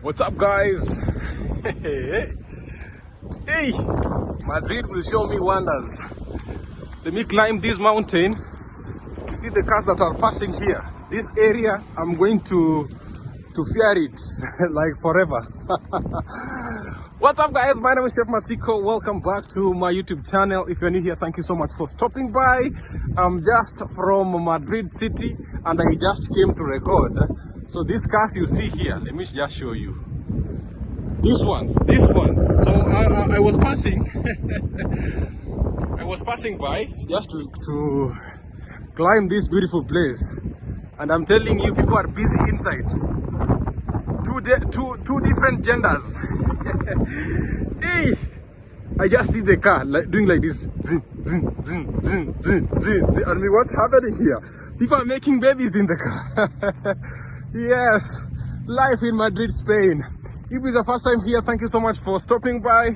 What's up, guys? Hey, Madrid will show me wonders. Let me climb this mountain. You see the cars that are passing here. This area, I'm going to fear it like forever. What's up, guys? My name is Chef Matiko. Welcome back to my YouTube channel. If you're new here, thank you so much for stopping by. I'm just from Madrid city and I just came to record. So these cars you see here, let me just show you. These ones. So I was passing, I was passing by just to climb this beautiful place, and I'm telling you, people are busy inside. Two different genders. Hey, I just see the car doing like this. Zin, zin, zin, zin, zin, zin, zin. I mean, what's happening here? People are making babies in the car. Yes, life in Madrid, Spain. If it's your first time here, thank you so much for stopping by.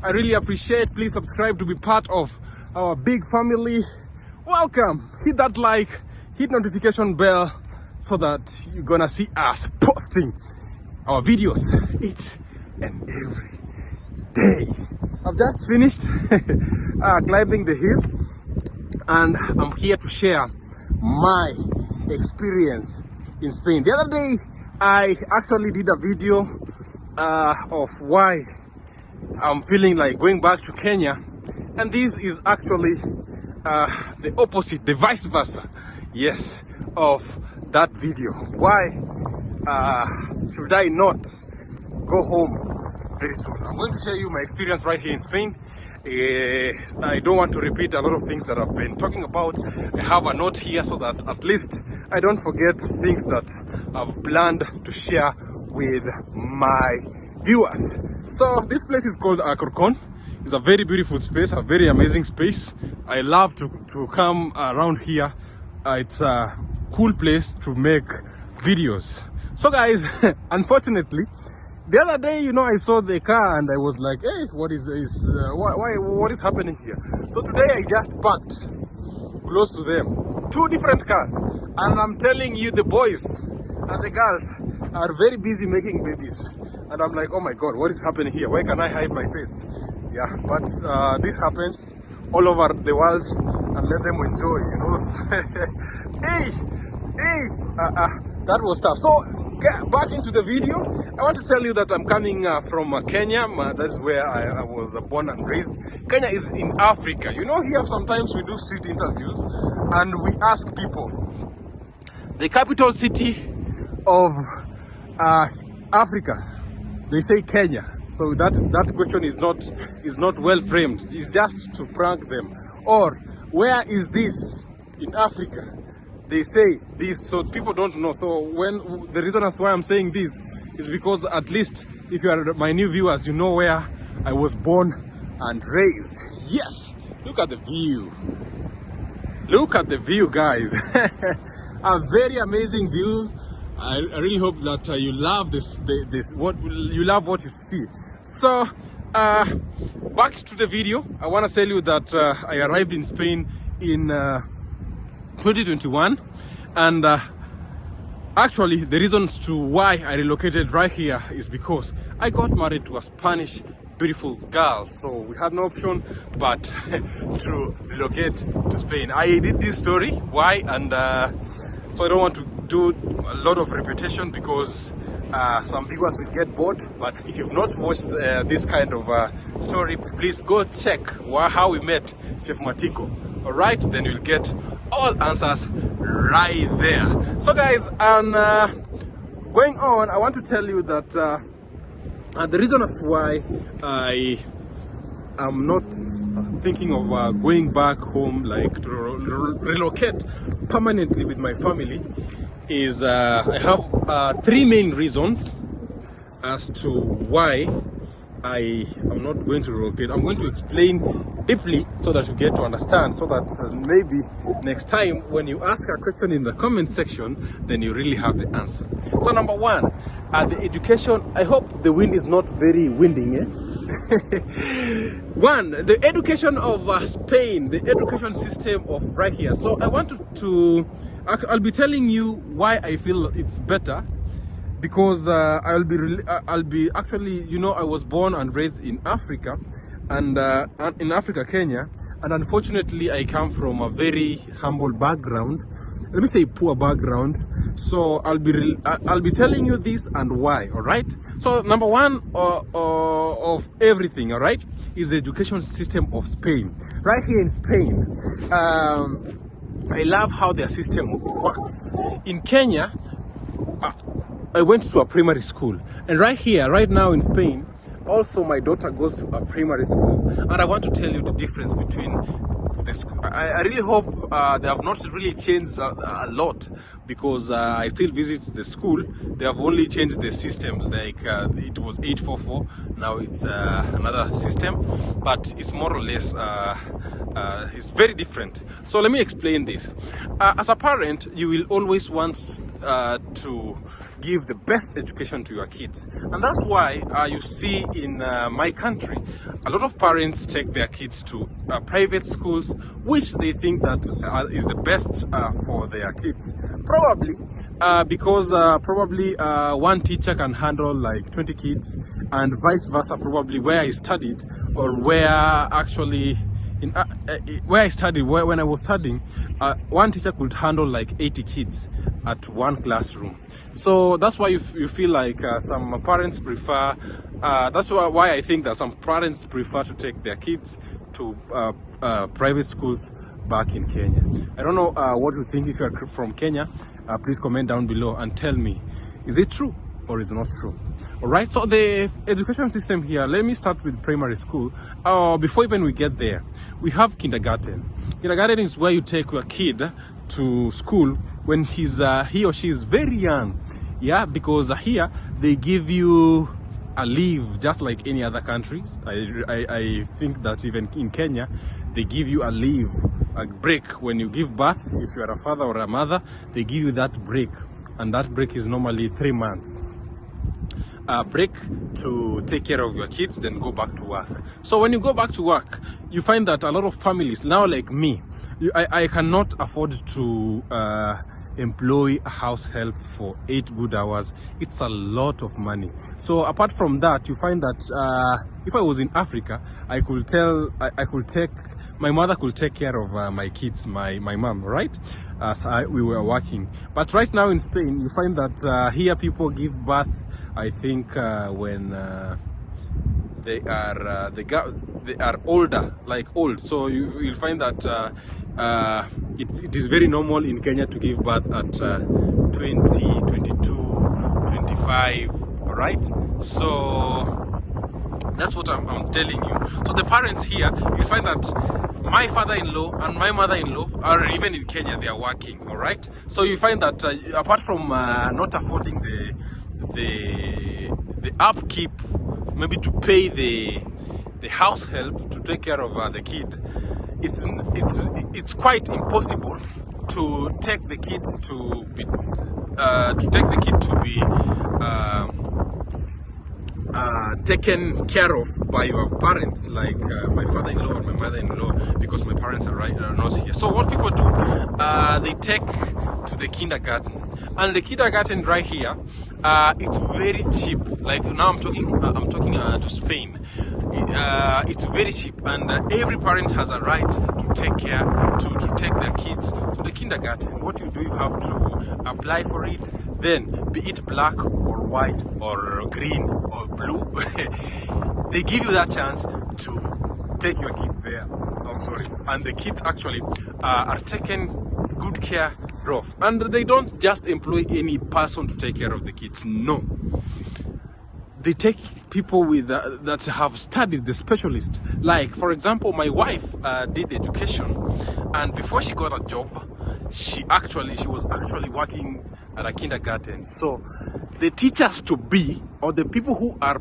I really appreciate. Please subscribe to be part of our big family. Welcome. Hit that like, hit notification bell so that you're gonna see us posting our videos each and every day. I've just finished climbing the hill and I'm here to share my experience in Spain. The other day, I actually did a video of why I'm feeling like going back to Kenya, and this is actually the opposite, the vice versa, yes, of that video. Why should I not go home very soon? I'm going to share you my experience right here in Spain. I don't want to repeat a lot of things that I've been talking about. I have a note here so that at least I don't forget things that I've planned to share with my viewers. So this place is called Alcorcón. It's a very beautiful space, a very amazing space. I love to come around here. It's a cool place to make videos. So guys, unfortunately, the other day, I saw the car and I was like, hey, what is happening here? So today I just parked close to them. Two different cars. And I'm telling you, the boys and the girls are very busy making babies. And I'm like, oh my God, what is happening here? Why can I hide my face? Yeah, but this happens all over the world, and let them enjoy, that was tough. So back into the video. I want to tell you that I'm coming from Kenya. That's where I was born and raised. Kenya is in Africa. Here sometimes we do street interviews and we ask people the capital city of Africa. They say Kenya. So that question is not well framed. It's just to prank them. Or where is this in Africa? They say this, so people don't know. So the reason as why I'm saying this is because at least if you are my new viewers, you know where I was born and raised. Yes, look at the view. Look at the view, guys. A very amazing views. I really hope that you love you love what you see. So back to the video. I want to tell you that I arrived in Spain in 2021, and actually the reasons to why I relocated right here is because I got married to a Spanish beautiful girl, so we had no option but to relocate to Spain. I did this story why, and so I don't want to do a lot of repetition because some viewers will get bored. But if you've not watched this kind of story, please go check how we met Chef Matiko. All right, then you'll get all answers right there. So guys, and going on, I want to tell you that the reason as to why I am not thinking of going back home, like to relocate permanently with my family, is I have three main reasons as to why I am not going to relocate. I'm going to explain deeply so that you get to understand, so that maybe next time when you ask a question in the comment section, then you really have the answer. So number one, the education. I hope the wind is not very winding. One, the education of Spain, the education system of right here. So I want to I'll be telling you why I feel it's better because I'll be actually, you know, I was born and raised in Africa, and in Africa, Kenya, and unfortunately I come from a very humble background. Let me say poor background. So I'll be telling you this and why. All right. So number one of everything, all right, is the education system of Spain. Right here in Spain, I love how their system works. In Kenya, I went to a primary school, and right here, right now in Spain, also my daughter goes to a primary school, and I want to tell you the difference between the school. I really hope they have not really changed a lot, because I still visit the school. They have only changed the system, like it was 844, now it's another system, but it's more or less it's very different. So let me explain this. As a parent, you will always want to give the best education to your kids, and that's why you see in my country a lot of parents take their kids to private schools, which they think that is the best for their kids, probably because probably one teacher can handle like 20 kids, and vice versa, probably where I studied, or where actually where I studied, when I was studying, one teacher could handle like 80 kids at one classroom. So that's why you feel like some parents prefer, that's why I think that some parents prefer to take their kids to private schools back in Kenya. I don't know what you think. If you are from Kenya, please comment down below and tell me, is it true or is it not true? All right, so the education system here, let me start with primary school. Before even we get there, we have kindergarten. Kindergarten is where you take your kid to school when he or she is very young. Yeah, because here they give you a leave just like any other countries. I think that even in Kenya they give you a leave, a break when you give birth. If you are a father or a mother, they give you that break, and that break is normally 3 months. Break to take care of your kids, then go back to work. So when you go back to work, you find that a lot of families now, like me, I cannot afford to employ a house help for 8 good hours. It's a lot of money. So apart from that, you find that if I was in Africa, I could take, my mother could take care of my kids, my mom, right? As we were working. But right now in Spain, you find that here people give birth, I think when they are older, like old. So you'll find that it is very normal in Kenya to give birth at 20, 22, 25, all right? So that's what I'm telling you. So the parents here, you find that my father-in-law and my mother-in-law are, even in Kenya, they are working, all right? So you find that apart from not affording the upkeep, maybe to pay the house help to take care of the kid, it's quite impossible to take the kids to be taken care of by your parents, like my father-in-law or my mother-in-law, because my parents are not here. So what people do, they take to the kindergarten, and the kindergarten right here, it's very cheap. Like now I'm talking to Spain. It's very cheap, and every parent has a right to take their kids to the kindergarten. What you do, you have to apply for it, then be it black or white or green or blue, they give you that chance to take your kid there. I'm sorry. And the kids actually are taken good care of, and they don't just employ any person to take care of the kids. No, they take people with that have studied, the specialist. Like for example, my wife did education, and before she got a job, she was actually working at a kindergarten. So the teachers to be, or the people who are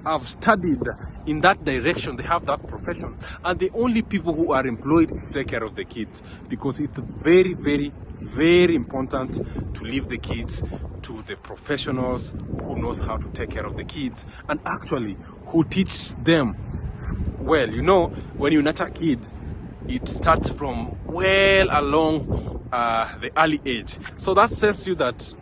have studied in that direction, they have that profession, and the only people who are employed to take care of the kids, because it's very, very, very important to leave the kids to the professionals who knows how to take care of the kids, and actually who teach them well. You know, when you nurture a kid, it starts from well along the early age. So that tells you that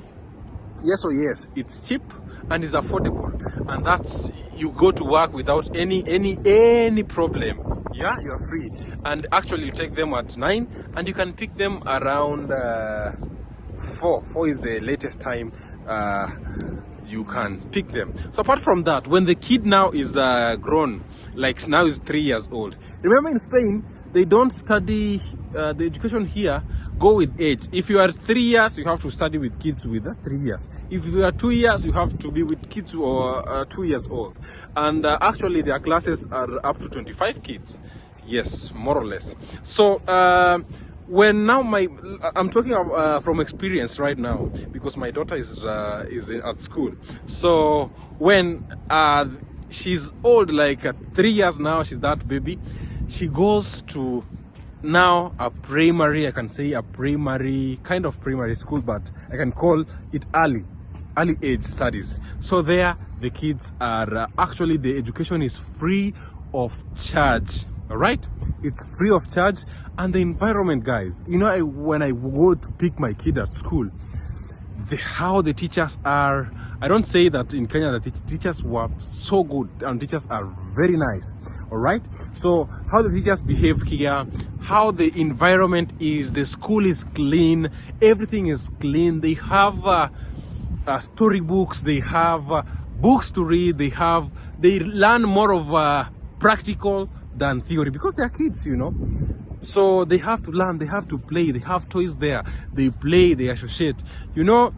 Yes or yes, it's cheap and it's affordable, and that's, you go to work without any problem. Yeah, you're free. And actually you take them at 9 and you can pick them around 4 is the latest time you can pick them. So apart from that, when the kid now is grown, like now is 3 years old, remember in Spain they don't study, the education here go with age. If you are 3 years, you have to study with kids with 3 years. If you are 2 years, you have to be with kids who are 2 years old. And actually their classes are up to 25 kids. Yes, more or less. So when now I'm talking from experience right now, because my daughter is at school. So when she's old, like 3 years now, she's that baby, she goes to now a primary, I can say a primary, kind of primary school, but I can call it early age studies. So there the kids are actually, the education is free of charge. All right, it's free of charge. And the environment, guys, you know, when I go to pick my kid at school, how the teachers are, I don't say that in Kenya the teachers were so good, and teachers are very nice. All right, so how the teachers behave here, how the environment is, the school is clean, everything is clean. They have storybooks, they have books to read, they learn more of practical than theory, because they're kids, you know. So they have to learn, they have to play, they have toys there, they play, they associate. You know,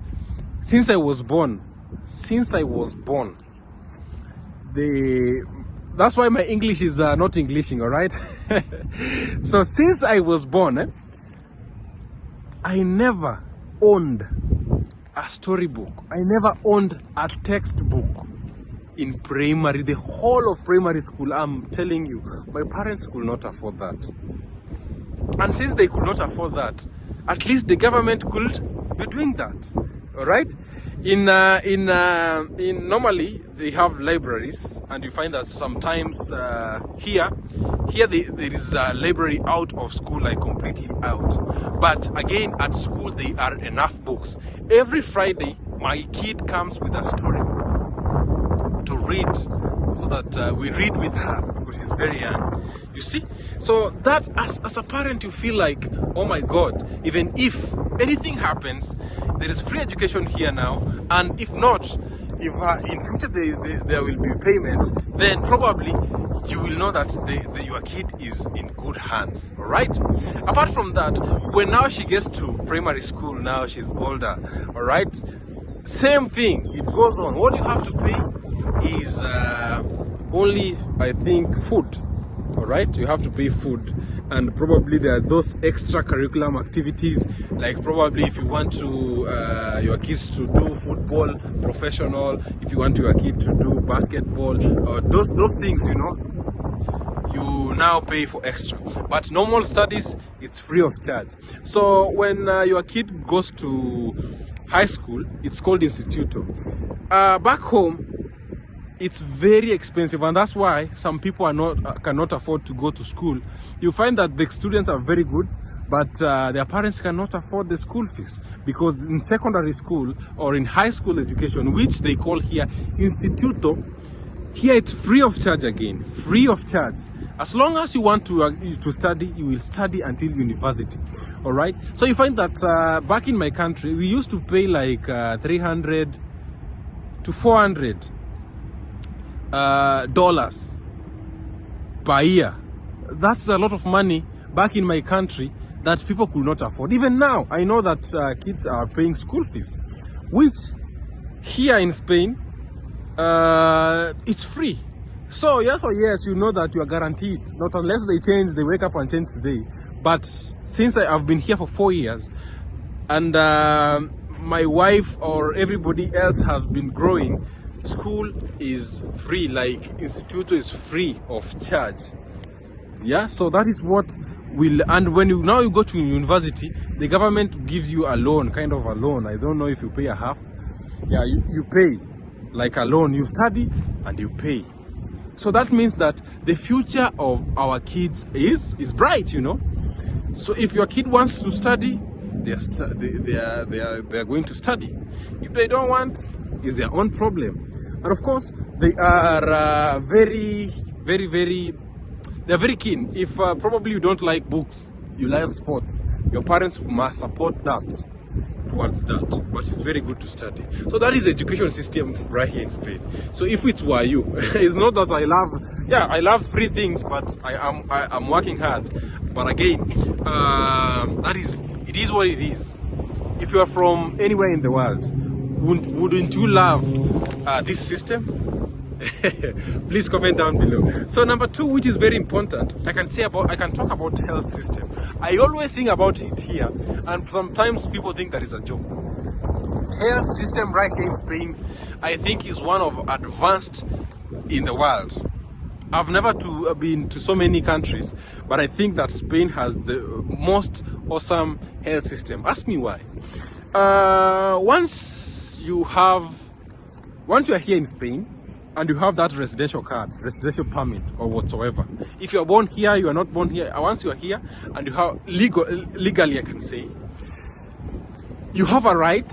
since I was born, that's why my English is not Englishing, all right? So since I was born, I never owned a storybook. I never owned a textbook. In primary, the whole of primary school, I'm telling you, my parents could not afford that. And since they could not afford that, at least the government could be doing that. All right? In normally they have libraries, and you find that sometimes here there is a library out of school, like completely out. But again, at school there are enough books. Every Friday, my kid comes with a storybook to read, so that we read with her, because she's very young, you see. So that as a parent, you feel like, oh my God, even if anything happens, there is free education here now. And if not, if in future there will be payments, then probably you will know that your kid is in good hands. All right. Apart from that, when now she gets to primary school, now she's older, all right, same thing, it goes on. What you have to pay is only, I think, food. All right, you have to pay food, and probably there are those extra curriculum activities, like probably if you want to your kids to do football professional, if you want your kid to do basketball, or those things, you know, you now pay for extra. But normal studies, it's free of charge. So when your kid goes to high school, it's called Instituto. Back home, it's very expensive, and that's why some people cannot afford to go to school. You find that the students are very good, but their parents cannot afford the school fees, because in secondary school or in high school education, which they call here Instituto, here it's free of charge again, free of charge. As long as you want to study, you will study until university. All right. So you find that back in my country, we used to pay like 300 to 400 dollars per year. That's a lot of money back in my country that people could not afford. Even now, I know that kids are paying school fees, which here in Spain, it's free. So yes or yes, you know that you are guaranteed, not unless they wake up and change today. But since I have been here for 4 years, and my wife or everybody else has been growing, school is free, like Instituto is free of charge. Yeah, so that is what will, and when you go to university, the government gives you a loan, kind of a loan. I don't know if you pay a half. Yeah, you pay like a loan. You study and you pay. So that means that the future of our kids is bright, you know. So if your kid wants to study, they are going to study. If they don't want, it's their own problem. And of course, they are very they're very keen. If probably you don't like books, you like sports, your parents must support that towards that. But it's very good to study. So that is the education system right here in Spain. So if it were you, it's not that I love free things, but I'm working hard. But again, it is what it is. If you are from anywhere in the world, wouldn't you love this system? Please comment down below. So number 2, which is very important, I can talk about health system. I always think about it here, and sometimes people think that is a joke. Health system right here in Spain, I think, is one of advanced in the world. I've never been to so many countries, but I think that Spain has the most awesome health system. Ask me why. Once you are here in Spain, and you have that residential card, residential permit, or whatsoever. If you are born here, you are not born here. Once you are here, and you have legally, I can say, you have a right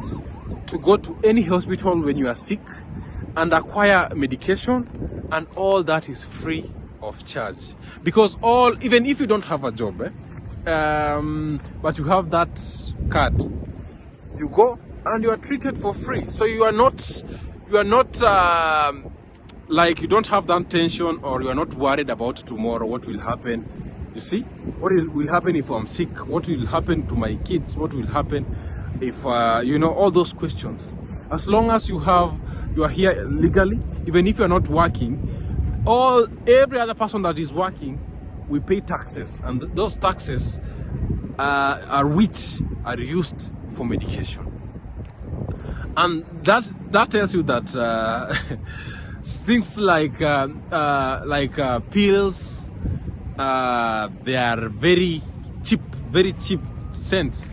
to go to any hospital when you are sick and acquire medication, and all that is free of charge. Because even if you don't have a job, but you have that card, you go and you are treated for free. So you are not like, you don't have that tension, or you are not worried about tomorrow, what will happen. You see, what will happen if I'm sick? What will happen to my kids? What will happen if all those questions? As long as you are here legally, even if you are not working, every other person that is working, we pay taxes, and those taxes are used for medication. And that tells you that things like pills, they are very cheap cents.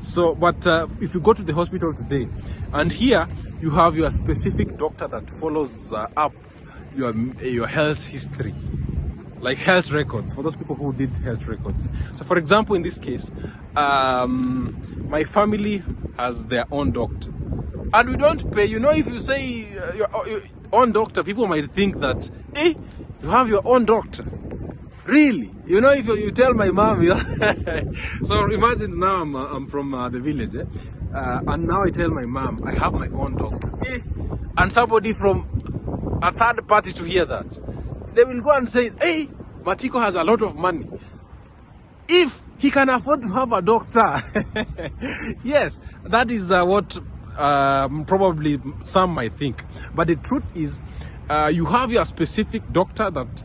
So, but if you go to the hospital today, and here you have your specific doctor that follows up your health history, like health records, for those people who did health records. So for example, in this case, my family has their own doctor, and we don't pay. If you say your own doctor, people might think that, hey, you have your own doctor. Really? If you tell my mom, so imagine now I'm from the village, and now I tell my mom I have my own doctor, and somebody from a third party to hear that, they will go and say, hey, Matiko has a lot of money. If he can afford to have a doctor, yes, that is what probably some might think. But the truth is, you have your specific doctor that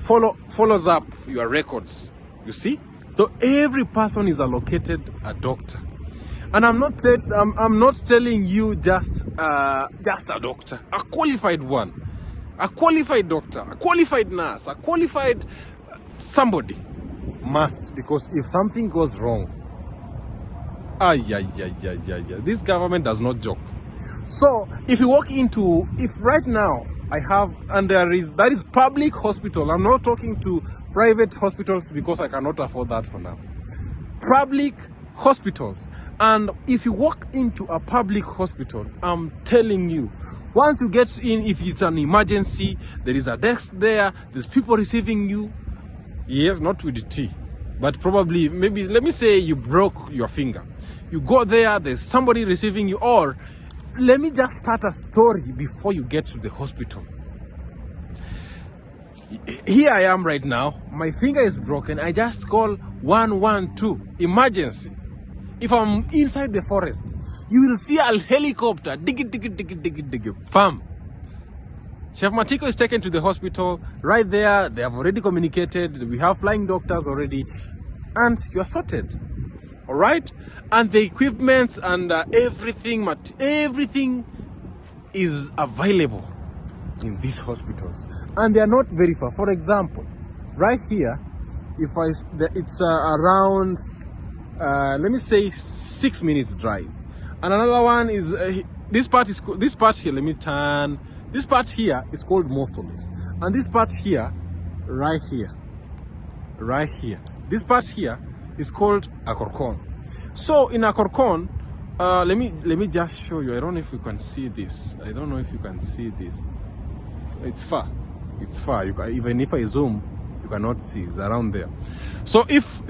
follows up your records. You see, so every person is allocated a doctor, and I'm not telling you just a doctor, a qualified one, a qualified doctor, a qualified nurse, a qualified somebody must, because if something goes wrong, this government does not joke. So if you walk into, if right now I have, and that is public hospital, I'm not talking to private hospitals because I cannot afford that for now. Public hospitals. And if you walk into a public hospital, I'm telling you, once you get in, if it's an emergency, there is a desk there, there's people receiving you. Yes, not with the tea, but probably, maybe, let me say you broke your finger. You go there, there's somebody receiving you. Or let me just start a story before you get to the hospital. Here I am right now, my finger is broken. I just call 112, emergency. If I'm inside the forest, you will see a helicopter, dig, bam. Chef Matiko is taken to the hospital. Right there, they have already communicated. We have flying doctors already, and you're sorted. All right, and the equipment and everything is available in these hospitals, and they are not very far. For example, right here, it's around let me say 6 minutes drive, and another one is this part here. Let me turn. This part here is called Móstoles, and this part here, right here, this part here is called Alcorcón. So in Akorkon, let me just show you. I don't know if you can see this. I don't know if you can see this. It's far. It's far. You can, even if I zoom, you cannot see. It's around there. So if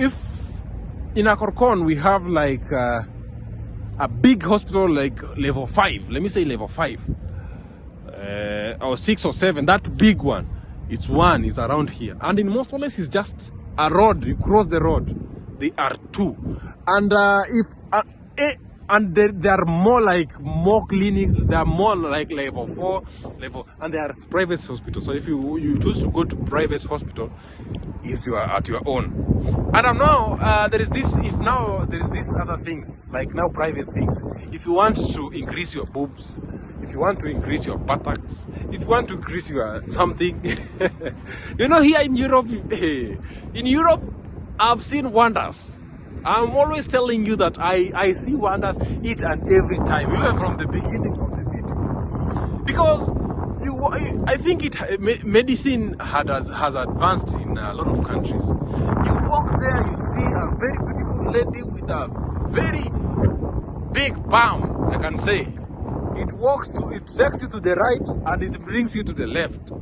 in Akorkon we have like a big hospital like level 5. Let me say level 5. Or 6 or 7. That big one. It's one. It's around here. And in most places, it's just a road. You cross the road. They are 2. And and they are more clinic. They are more like level 4 level, and they are private hospitals. So if you choose to go to private hospital, is you are at your own. And now there is this. If now there is these other things like now private things. If you want to increase your boobs, if you want to increase your buttocks, if you want to increase your something, you know, here in Europe, I've seen wonders. I'm always telling you that I see wonders each and every time, even from the beginning of the video. Because I think medicine has advanced in a lot of countries. You walk there, you see a very beautiful lady with a very big bum, I can say. It takes you to the right and it brings you to the left.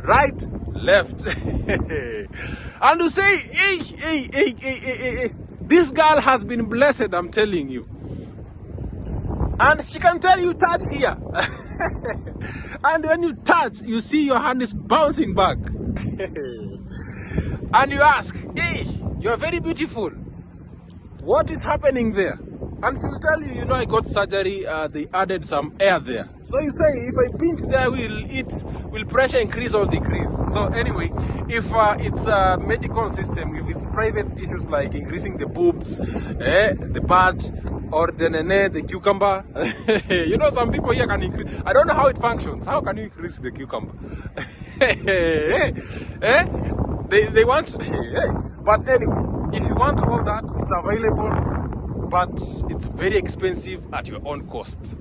Right, left. And you say, hey. This girl has been blessed, I'm telling you. And she can tell you, touch here. And when you touch, you see your hand is bouncing back. And you ask, hey, you're very beautiful. What is happening there? And she will tell you, you know, I got surgery, they added some air there. So you say, if I pinch there, will pressure increase or decrease? So anyway, if it's a medical system, if it's private issues like increasing the boobs, the butt, or the nene, the cucumber, you know, some people here can increase. I don't know how it functions. How can you increase the cucumber? They want, but anyway, if you want all that, it's available. But it's very expensive at your own cost.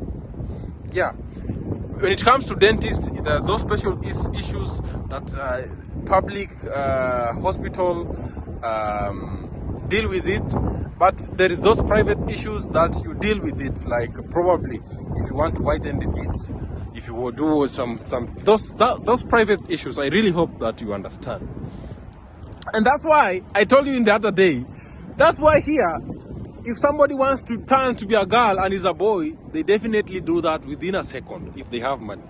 Yeah. When it comes to dentists, there are those special issues that public hospital deal with it. But there is those private issues that you deal with it. Like probably if you want to whiten the teeth, if you will do those private issues. I really hope that you understand. And that's why I told you in the other day. That's why here, if somebody wants to turn to be a girl and is a boy, they definitely do that within a second if they have money.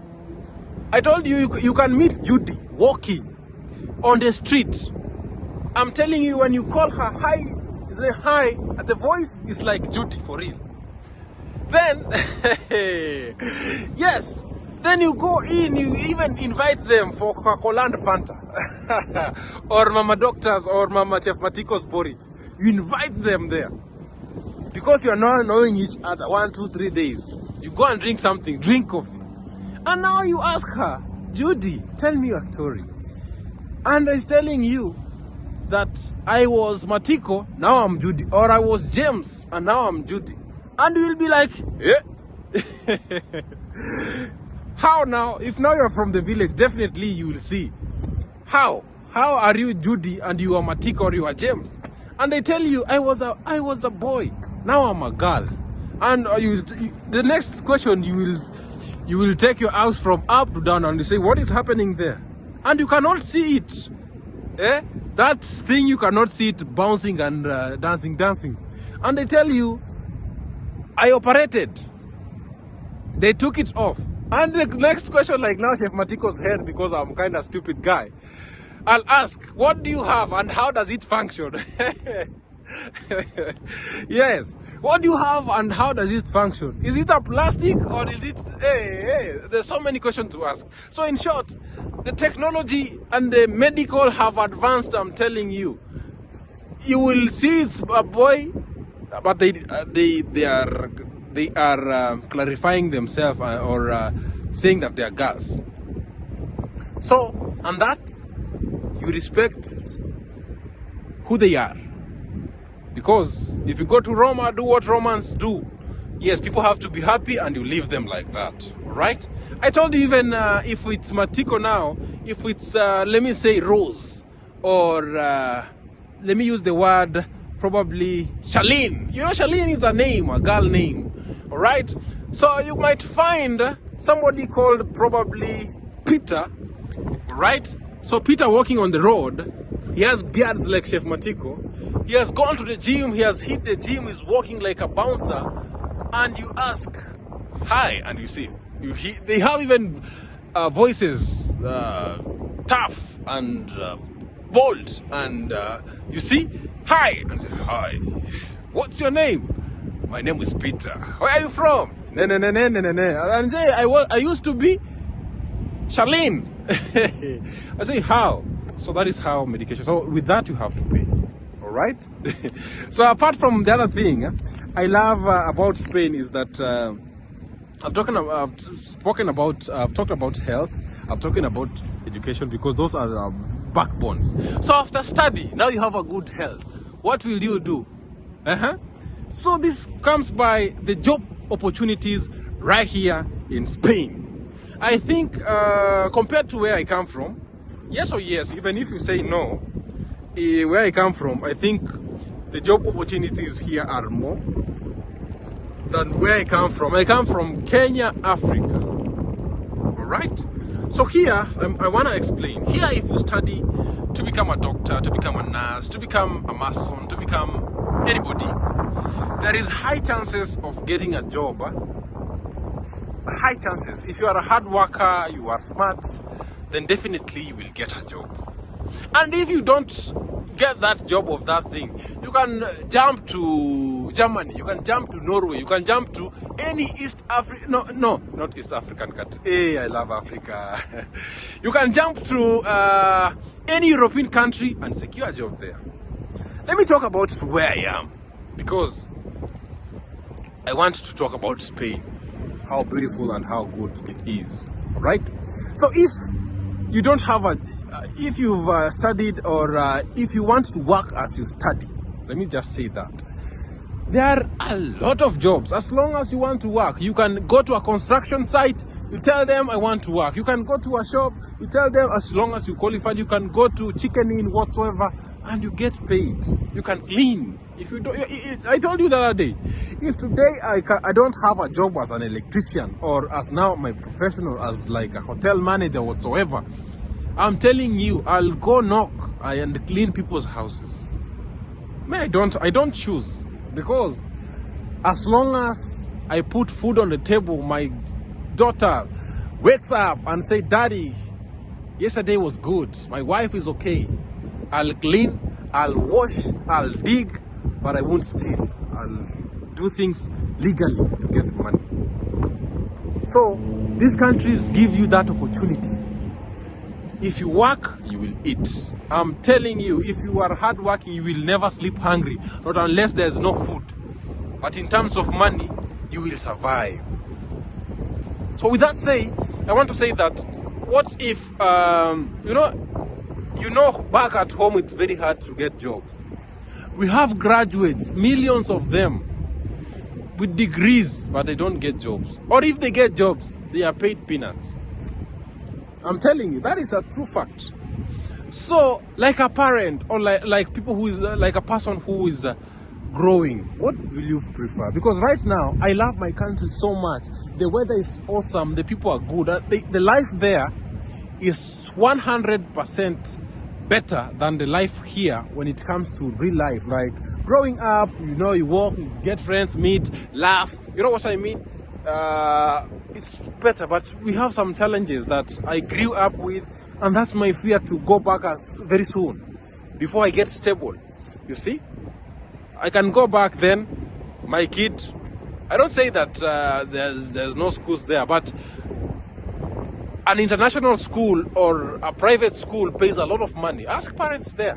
I told you, you can meet Judy walking on the street. I'm telling you, when you call her hi, say hi, the voice is like Judy for real. Then, yes, then you go in, you even invite them for Coca-Cola and Fanta. Or Mama Doctor's or Mama Chef Matiko's porridge. You invite them there. Because you are not knowing each other 1, 2, 3 days. You go and drink something, drink coffee. And now you ask her, Judy, tell me your story. And I'm telling you that I was Matiko, now I'm Judy. Or I was James, and now I'm Judy. And you'll be like, yeah. How now? If now you're from the village, definitely you will see. How? How are you Judy and you are Matiko or you are James? And they tell you, I was a boy. Now I'm a girl. And the next question, you will take your eyes from up to down and you say, what is happening there? And you cannot see it. That thing, you cannot see it bouncing and dancing. And they tell you, I operated. They took it off. And the next question, like now Chef Matiko's head, because I'm kind of stupid guy, I'll ask, what do you have and how does it function? Yes, what do you have and how does it function? Is it a plastic or is it, there's so many questions to ask. So in short, the technology and the medical have advanced, I'm telling you. You will see it's a boy, but they are clarifying themselves or saying that they are girls. So, and that, you respect who they are. Because if you go to Roma, do what Romans do. Yes, people have to be happy and you leave them like that, right? I told you even if it's Matiko now, if it's, let me say Rose, or let me use the word probably Charlene. You know, Charlene is a name, a girl name. All right. So you might find somebody called probably Peter. All right. So Peter walking on the road. He has beards like Chef Matiko. He has gone to the gym. He has hit the gym. He's walking like a bouncer. And you ask, hi, and you see, they have even voices, tough and bold, and you see, hi, and say, hi, what's your name? My name is Peter. Where are you from? And say, I used to be Charlene. I say, how? So that is how medication. So with that, you have to pay. All right. So apart from the other thing I love about Spain is that I've talked about health. I'm talking about education, because those are the backbones. So after study, now you have a good health. What will you do? So this comes by the job opportunities right here in Spain. I think compared to where I come from, yes or yes, even if you say no, where I come from, I think the job opportunities here are more than where I come from. I come from Kenya, Africa. All right. So here, I want to explain. Here, if you study to become a doctor, to become a nurse, to become a mason, to become anybody, there is high chances of getting a job. High chances. If you are a hard worker, you are smart, then definitely you will get a job. And if you don't get that job of that thing, you can jump to Germany, you can jump to Norway, you can jump to any East Africa, no, not East African country. Hey, I love Africa. You can jump to any European country and secure a job there. Let me talk about where I am, because I want to talk about Spain, how beautiful and how good it is, right? So if you don't have if you've studied, or if you want to work as you study, let me just say that there are a lot of jobs. As long as you want to work, you can go to a construction site, you tell them I want to work. You can go to a shop, you tell them, as long as you qualify, you can go to Chicken Inn, whatsoever, and you get paid. You can clean. If you don't, I told you the other day, if today I don't have a job as an electrician, or as now my professional as like a hotel manager whatsoever, I'm telling you, I'll go knock and clean people's houses. I don't choose, because as long as I put food on the table, my daughter wakes up and say, Daddy, yesterday was good. My wife is okay. I'll clean, I'll wash, I'll dig, but I won't steal. I'll do things legally to get money. So these countries give you that opportunity. If you work, you will eat. I'm telling you, if you are hardworking, you will never sleep hungry, not unless there's no food. But in terms of money, you will survive. So with that say, I want to say that, what if, you know, back at home, it's very hard to get jobs. We have graduates, millions of them, with degrees, but they don't get jobs. Or if they get jobs, they are paid peanuts. I'm telling you, that is a true fact. So, like a parent, or like people who is like a person who is growing, what will you prefer? Because right now, I love my country so much. The weather is awesome. The people are good. The life there is 100% better than the life here when it comes to real life. Like growing up, you know, you walk, you get friends, meet, laugh. You know what I mean? It's better, but we have some challenges that I grew up with, and that's my fear, to go back as very soon before I get stable. You see, I can go back then. My kid, I don't say that there's no schools there, but an international school or a private school pays a lot of money. Ask parents there.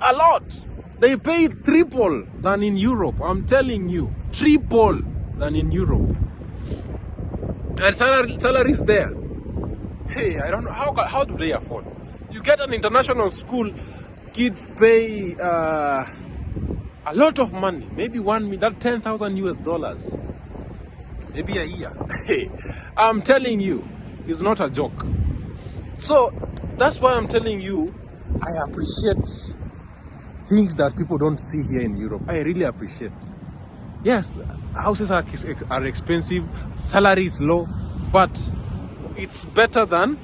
A lot. They pay triple than in Europe. I'm telling you, triple than in Europe. And salaries there. Hey, I don't know, how do they afford? You get an international school, kids pay a lot of money, maybe that's $10,000 US, maybe a year. Hey, I'm telling you, it's not a joke. So that's why I'm telling you, I appreciate things that people don't see here in Europe. I really appreciate. Yes, houses are expensive, salary is low, but it's better than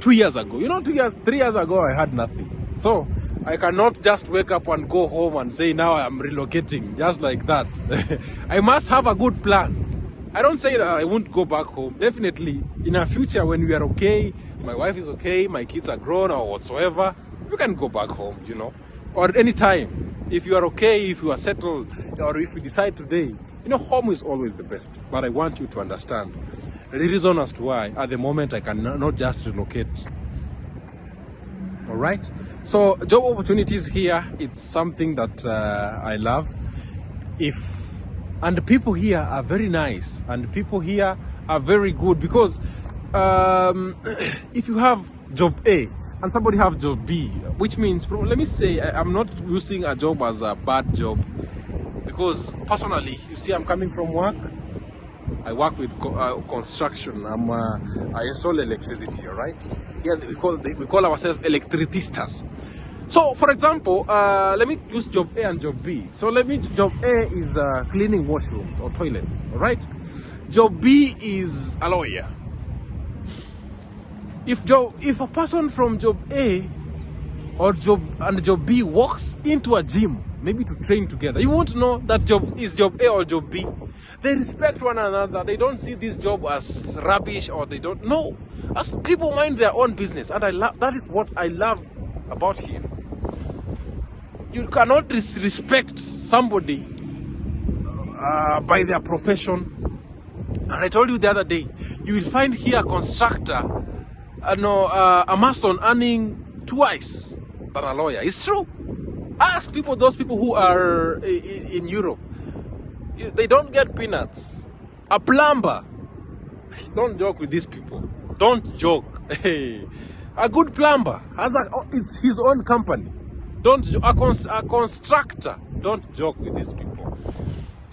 2 years ago. 3 years ago, I had nothing. So I cannot just wake up and go home and say, now I'm relocating, just like that. I must have a good plan. I don't say that I won't go back home. Definitely, in the future, when we are okay, my wife is okay, my kids are grown or whatsoever, you can go back home, or anytime. If you are okay, if you are settled, or if you decide today, home is always the best. But I want you to understand the reason as to why at the moment I cannot just relocate. All right. So job opportunities here, it's something that I love. And the people here are very nice, and the people here are very good, because if you have job A and somebody have job B, which means, let me say, I'm not using a job as a bad job, because personally, you see, I'm coming from work. I work with construction. I install electricity. All right. Here we call ourselves electricistas. So, for example, let me use job A and job B. So, job A is cleaning washrooms or toilets. All right. Job B is a lawyer. If a person from job A or job B walks into a gym, maybe to train together, you won't know that job is job A or job B. They respect one another. They don't see this job as rubbish, or they don't know. As people mind their own business, and that is what I love about here. You cannot respect somebody by their profession. And I told you the other day, you will find here a constructor, a mason earning twice than a lawyer. It's true. Ask those people who are in Europe. They don't get peanuts. A plumber. Don't joke with these people. Don't joke. Hey, a good plumber it's his own company. A constructor. Don't joke with these people.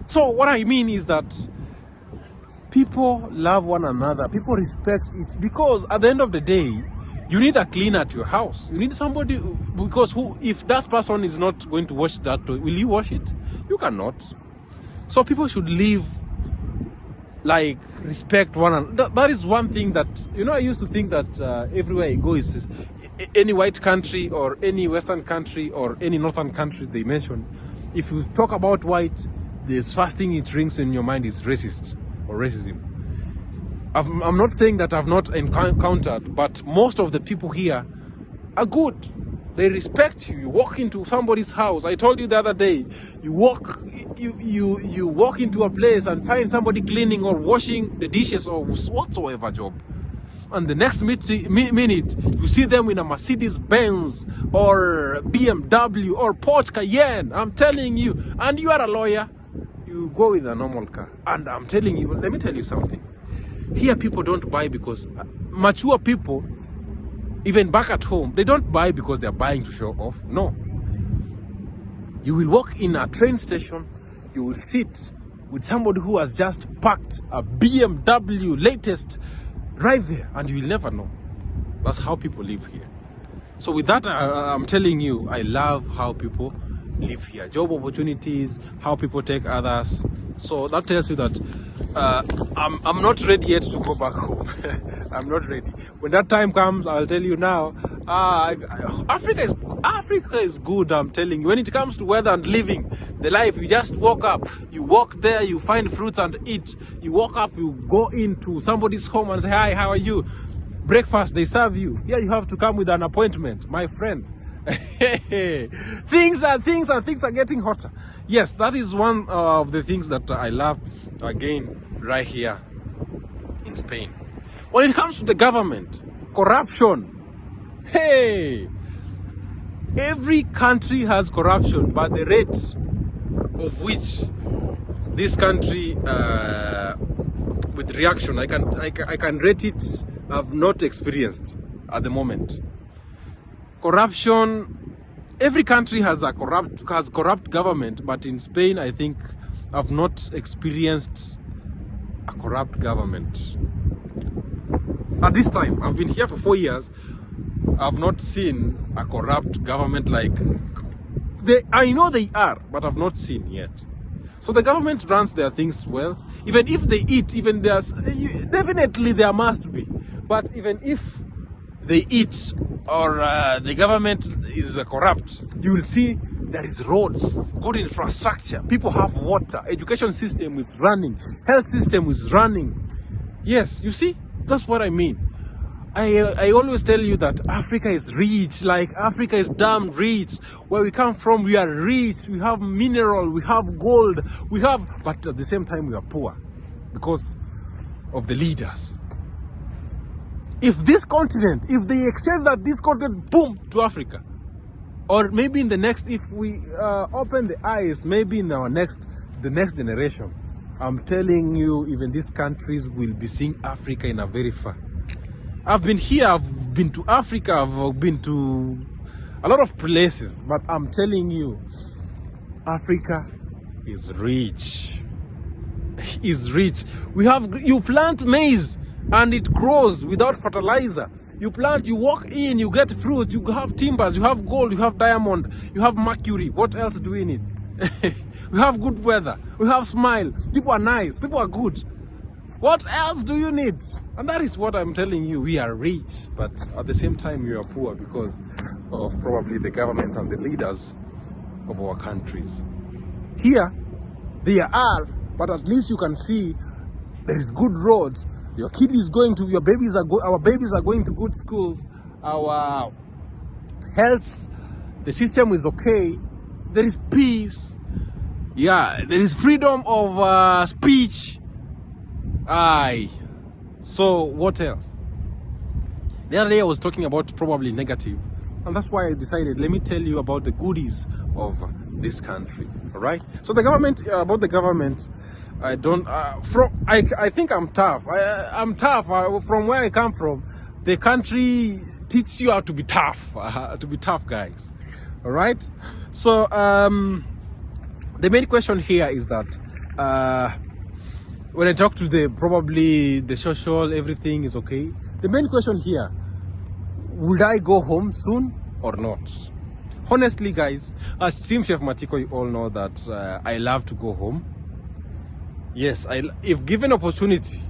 So what I mean is that people love one another. People respect it, because at the end of the day, you need a cleaner at your house. You need somebody, because if that person is not going to wash that, will you wash it? You cannot. So people should live like respect one another. That is one thing that, I used to think that everywhere I go is any white country or any Western country or any Northern country they mention, if you talk about white, the first thing it rings in your mind is racist or racism. I'm not saying that I've not encountered, but most of the people here are good. They respect you. You walk into somebody's house. I told you the other day, you walk into a place and find somebody cleaning or washing the dishes or whatsoever job. And the next minute, you see them in a Mercedes Benz or BMW or Porsche Cayenne. I'm telling you. And you are a lawyer, you go with a normal car. And I'm telling you, let me tell you something. Here people don't buy because mature people, even back at home, they don't buy because they're buying to show off. No. You will walk in a train station, you will sit with somebody who has just packed a BMW latest right there, and you will never know. That's how people live here. So with that, I'm telling you, I love how people live here. Job opportunities, how people take others. So that tells you that I'm not ready yet to go back home. I'm not ready. When that time comes, I'll tell you now. Africa is good. I'm telling you. When it comes to weather and living the life, you just walk up. You walk there. You find fruits and eat. You walk up. You go into somebody's home and say, "Hi, how are you?" Breakfast. They serve you. Here you have to come with an appointment, my friend. Things are getting hotter. Yes, that is one of the things that I love, again, right here in Spain. When it comes to the government, corruption, hey, every country has corruption, but the rate of which this country with reaction, I can rate it. I've not experienced at the moment. Corruption, every country has corrupt government, but in Spain, I think I've not experienced a corrupt government. At this time, I've been here for 4 years. I've not seen a corrupt government like I know they are, but I've not seen yet. So the government runs their things well. Even if they eat, even there's definitely there must be. But even if they eat or the government is corrupt, you will see there is roads, good infrastructure, people have water, education system is running, health system is running. Yes, you see, that's what I mean. I always tell you that Africa is rich, like Africa is damn rich. Where we come from, we are rich, we have mineral, we have gold, but at the same time we are poor because of the leaders. If this continent, if they exchange that this continent, boom, to Africa, or maybe in the next, if we open the eyes, maybe in the next generation, I'm telling you, even these countries will be seeing Africa in a very far. I've been here, I've been to Africa, I've been to a lot of places, but I'm telling you, Africa is rich. Is rich. You plant maize and it grows without fertilizer. You plant, you walk in, you get fruit, you have timbers, you have gold, you have diamond, you have mercury. What else do we need? We have good weather, we have smile, people are nice, people are good. What else do you need? And that is what I'm telling you. We are rich, but at the same time we are poor because of probably the government and the leaders of our countries. Here, they are, but at least you can see there is good roads. Your kid is going to, our babies are going to good schools. Our health, the system is okay. There is peace. Yeah, there is freedom of speech. So what else? The other day I was talking about probably negative, and that's why I decided, let me tell you about the goodies of this country. All right. So the government, about the government, I don't. I think I'm tough. I'm tough. From where I come from, the country teaches you how to be tough. To be tough, guys. All right. So the main question here is that when I talk to probably the social, everything is okay. The main question here, would I go home soon or not? Honestly, guys, as Team Chef Matiko, you all know that I love to go home. Yes, if given opportunity,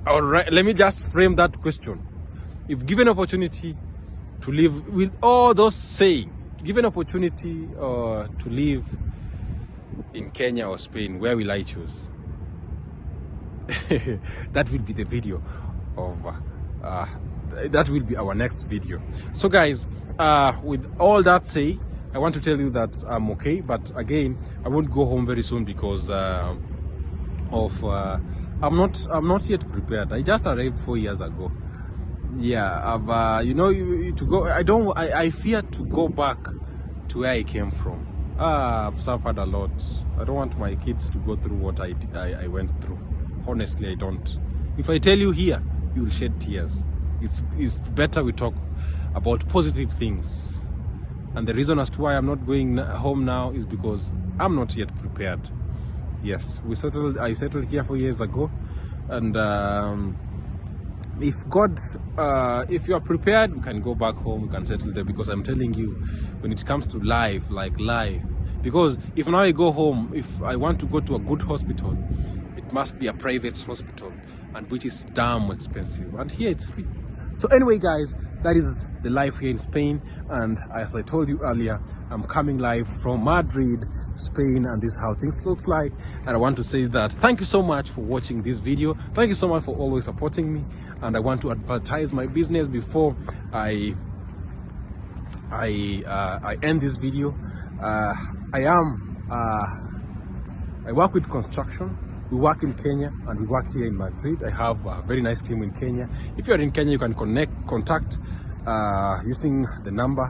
all right, let me just frame that question. If given opportunity to live with all those saying, given opportunity to live in Kenya or Spain, where will I choose? That will be the video of that will be our next video. So guys, with all that say, I want to tell you that I'm okay, but again I won't go home very soon because I'm not yet prepared. I just arrived 4 years ago. Yeah, I've to go. I fear to go back to where I came from. I've suffered a lot. I don't want my kids to go through what I went through. Honestly, I don't. If I tell you here, you will shed tears. It's better we talk about positive things. And the reason as to why I'm not going home now is because I'm not yet prepared. Yes, I settled here 4 years ago, and if you are prepared, you can go back home, you can settle there. Because I'm telling you, when it comes to life, because if now I go home, if I want to go to a good hospital, it must be a private hospital, and which is damn expensive, and here it's free. So anyway, guys, that is the life here in Spain, and as I told you earlier, I'm coming live from Madrid, Spain, and this is how things looks like. And I want to say that thank you so much for watching this video. Thank you so much for always supporting me, and I want to advertise my business before I end this video. I work with construction. We work in Kenya and we work here in Madrid. I have a very nice team in Kenya. If you are in Kenya, you can contact using the number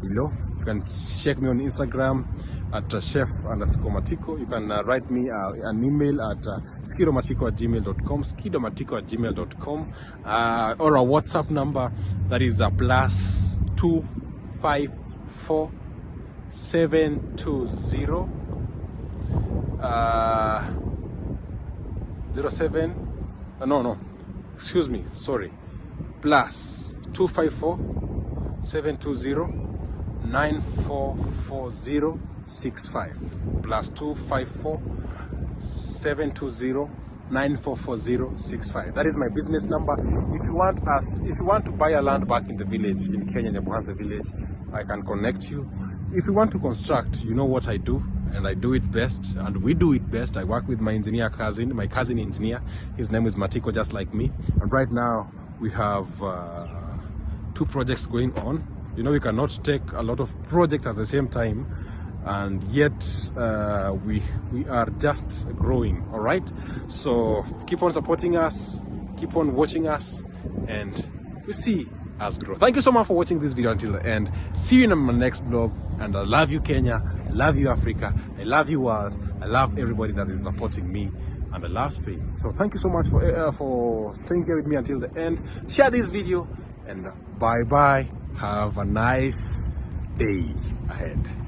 below. You can check me on Instagram at chef_Matiko. You can write me an email at skidomatiko@gmail.com, skidomatiko@gmail.com, or a WhatsApp number that is +254 720 07 no excuse me, sorry, +254 720 944065 plus 254 720 944065. That is my business number. If you want to buy a land back in the village in Kenya, Nyabuhanza village, I can connect you. If you want to construct, you know what I do, and I do it best, and we do it best. I work with my cousin engineer. His name is Matiko, just like me. And right now we have 2 projects going on. You know, we cannot take a lot of projects at the same time, and yet we are just growing. All right, so keep on supporting us, keep on watching us, and we see us grow. Thank you so much for watching this video until the end. See you in my next vlog, and I love you Kenya, I love you Africa, I love you world, I love everybody that is supporting me, and I love Spain. So thank you so much for staying here with me until the end. Share this video, and bye bye. Have a nice day ahead.